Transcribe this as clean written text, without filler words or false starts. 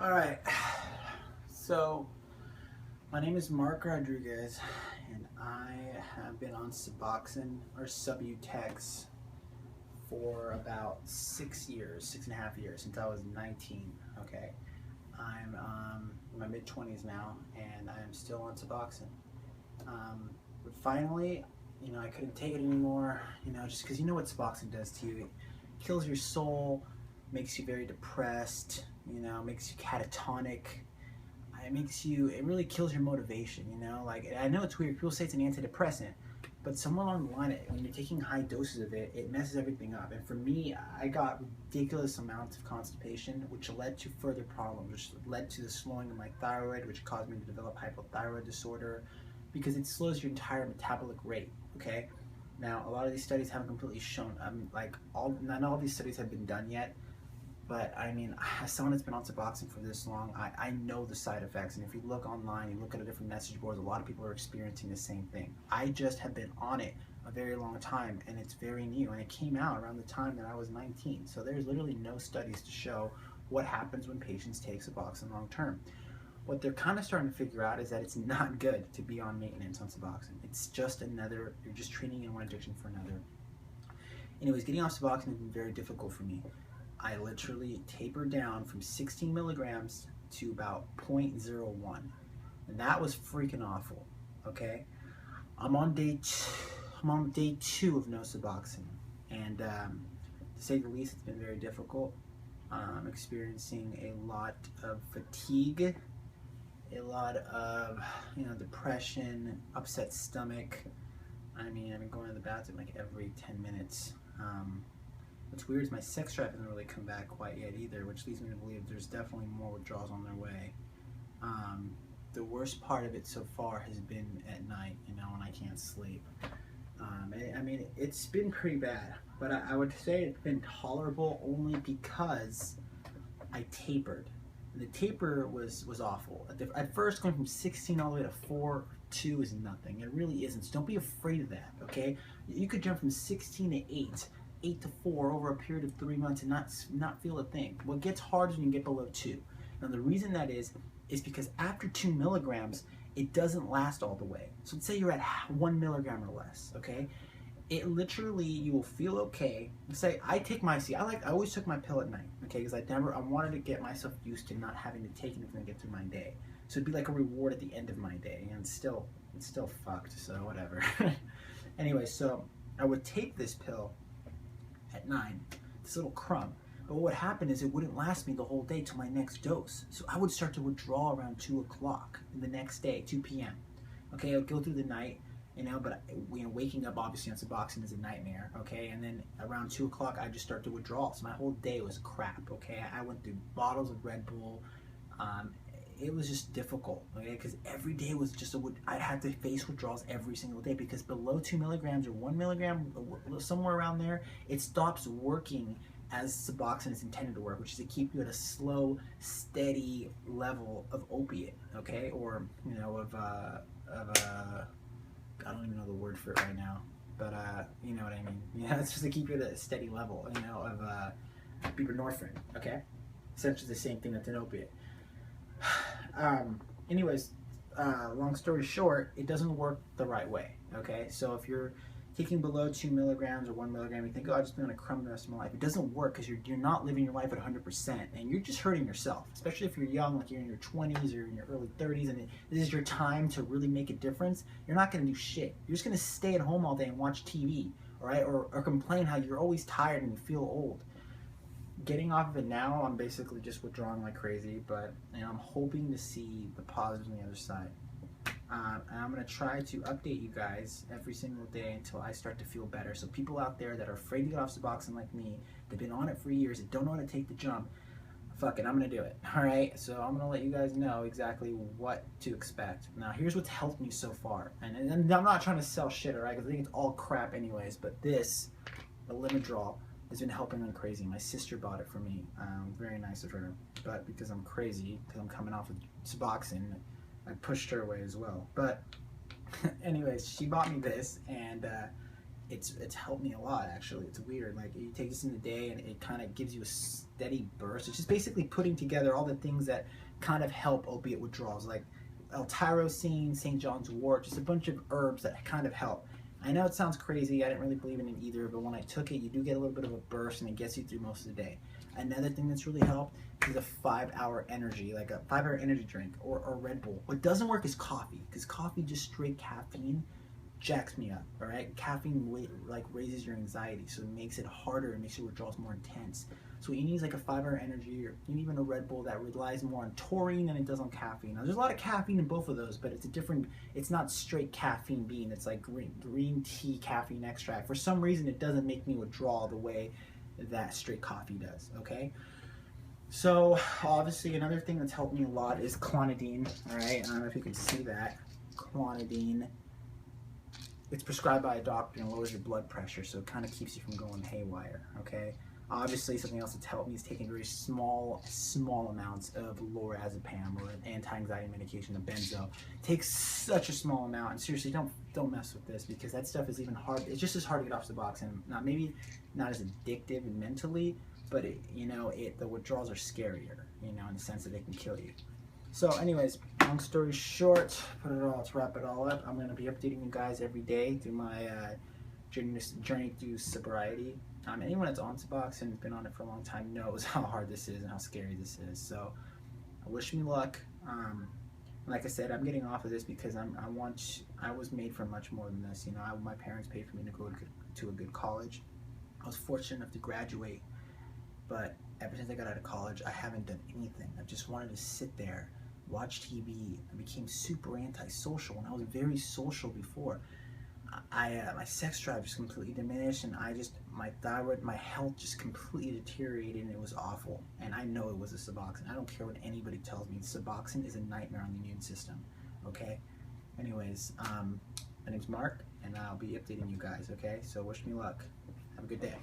All right, so my name is Mark Rodriguez, and I have been on Suboxone or Subutex for about 6 years, 6.5 years, since I was 19. Okay, I'm in my mid 20s now, and I am still on Suboxone. But finally, I couldn't take it anymore. Just because you know what Suboxone does to you, it kills your soul, makes you very depressed. Makes you catatonic. It really kills your motivation. Like, I know it's weird. People say it's an antidepressant, but somewhere along the line, when you're taking high doses of it, it messes everything up. And for me, I got ridiculous amounts of constipation, which led to further problems, which led to the slowing of my thyroid, which caused me to develop hypothyroid disorder, because it slows your entire metabolic rate. Okay. Now, a lot of these studies haven't completely shown, not all these studies have been done yet, but I mean, as someone that's been on Suboxone for this long, I know the side effects. And if you look online, you look at different message boards, a lot of people are experiencing the same thing. I just have been on it a very long time, and it's very new. And it came out around the time that I was 19. So there's literally no studies to show what happens when patients take Suboxone long term. What they're kind of starting to figure out is that it's not good to be on maintenance on Suboxone. It's just you're just treating in one addiction for another. Anyways, getting off Suboxone has been very difficult for me. I literally tapered down from 16 milligrams to about 0.01, and that was freaking awful. Okay, I'm on day two of no Suboxone, and to say the least, it's been very difficult. I'm experiencing a lot of fatigue, a lot of depression, upset stomach. I mean, I've been going to the bathroom like every 10 minutes. What's weird is my sex drive hasn't really come back quite yet either, which leads me to believe there's definitely more withdrawals on their way. The worst part of it so far has been at night, when I can't sleep. I mean, it's been pretty bad, but I would say it's been tolerable only because I tapered. The taper was awful. At first, going from 16 all the way to 4.2 is nothing. It really isn't. So don't be afraid of that, okay? You could jump from 16 to 8 to 4 over a period of 3 months and not feel a thing. What gets hard is when you get below 2. Now the reason that is because after 2 milligrams, it doesn't last all the way. So let's say you're at 1 milligram or less, okay? It literally, you will feel okay. Say I always took my pill at night, okay? Because I wanted to get myself used to not having to take anything to get through my day. So it'd be like a reward at the end of my day, and it's still fucked. So whatever. Anyway, so I would take this pill at 9, this little crumb. But what would happen is it wouldn't last me the whole day till my next dose. So I would start to withdraw around 2 o'clock in the next day, 2 p.m. Okay, I'll go through the night, but waking up obviously on Suboxone is a nightmare, okay? And then around 2 o'clock, I just start to withdraw. So my whole day was crap, okay? I went through bottles of Red Bull. It was just difficult, okay? Because every day was just I'd have to face withdrawals every single day, because below 2 milligrams or 1 milligram, somewhere around there, it stops working as Suboxone is intended to work, which is to keep you at a slow, steady level of opiate, okay? Or, I don't even know the word for it right now, but you know what I mean. Yeah, it's just to keep you at a steady level, of buprenorphine, okay? Essentially the same thing that's an opiate. Anyways, long story short, it doesn't work the right way, okay? So if you're taking below 2 milligrams or 1 milligram, you think, oh, I've just been on a crumb the rest of my life. It doesn't work, because you're not living your life at 100%, and you're just hurting yourself, especially if you're young, like you're in your 20s or in your early 30s, and this is your time to really make a difference. You're not going to do shit. You're just going to stay at home all day and watch TV, all right? Or complain how you're always tired and you feel old. Getting off of it now, I'm basically just withdrawing like crazy, but I'm hoping to see the positives on the other side. And I'm going to try to update you guys every single day until I start to feel better. So people out there that are afraid to get off Suboxone like me, they've been on it for years, that don't know how to take the jump, fuck it, I'm going to do it. Alright, so I'm going to let you guys know exactly what to expect. Now, here's what's helped me so far. And I'm not trying to sell shit, alright, because I think it's all crap anyways, but the Limidrol, has been helping like crazy. My sister bought it for me. Very nice of her. But because I'm crazy, because I'm coming off of Suboxone, I pushed her away as well. But anyways, she bought me this, and it's helped me a lot, actually. It's weird. Like, you take this in the day and it kind of gives you a steady burst. It's just basically putting together all the things that kind of help opiate withdrawals, like L-tyrosine, St. John's wort, just a bunch of herbs that kind of help. I know it sounds crazy. I didn't really believe in it either, but when I took it, you do get a little bit of a burst, and it gets you through most of the day. Another thing that's really helped is a 5-hour energy, like a 5-hour energy drink or Red Bull. What doesn't work is coffee, because coffee, just straight caffeine, jacks me up. All right, caffeine like raises your anxiety, so it makes it harder. It makes your withdrawals more intense. So what you need is like a 5-hour energy, or even a Red Bull that relies more on taurine than it does on caffeine. Now, there's a lot of caffeine in both of those, but it's a different. It's not straight caffeine bean. It's like green tea caffeine extract. For some reason, it doesn't make me withdraw the way that straight coffee does. Okay. So obviously, another thing that's helped me a lot is clonidine. All right. I don't know if you can see that. Clonidine. It's prescribed by a doctor and lowers your blood pressure, so it kind of keeps you from going haywire. Okay. Obviously, something else that's helped me is taking very small amounts of lorazepam, or an anti-anxiety medication, a benzo. It takes such a small amount, and seriously, don't mess with this, because that stuff is even hard. It's just as hard to get off Suboxone. Maybe not as addictive and mentally, but the withdrawals are scarier, in the sense that they can kill you. So, anyways, long story short, to wrap it all up, I'm going to be updating you guys every day through my journey through sobriety. Anyone that's on Suboxone and been on it for a long time knows how hard this is and how scary this is. So, wish me luck. Like I said, I'm getting off of this because I was made for much more than this. My parents paid for me to go to a good college. I was fortunate enough to graduate, but ever since I got out of college, I haven't done anything. I just wanted to sit there, watch TV. I became super antisocial, and I was very social before. My sex drive just completely diminished, and my thyroid, my health just completely deteriorated, and it was awful. And I know it was a Suboxone. I don't care what anybody tells me. Suboxone is a nightmare on the immune system. Okay. Anyways, my name's Mark, and I'll be updating you guys. Okay. So wish me luck. Have a good day.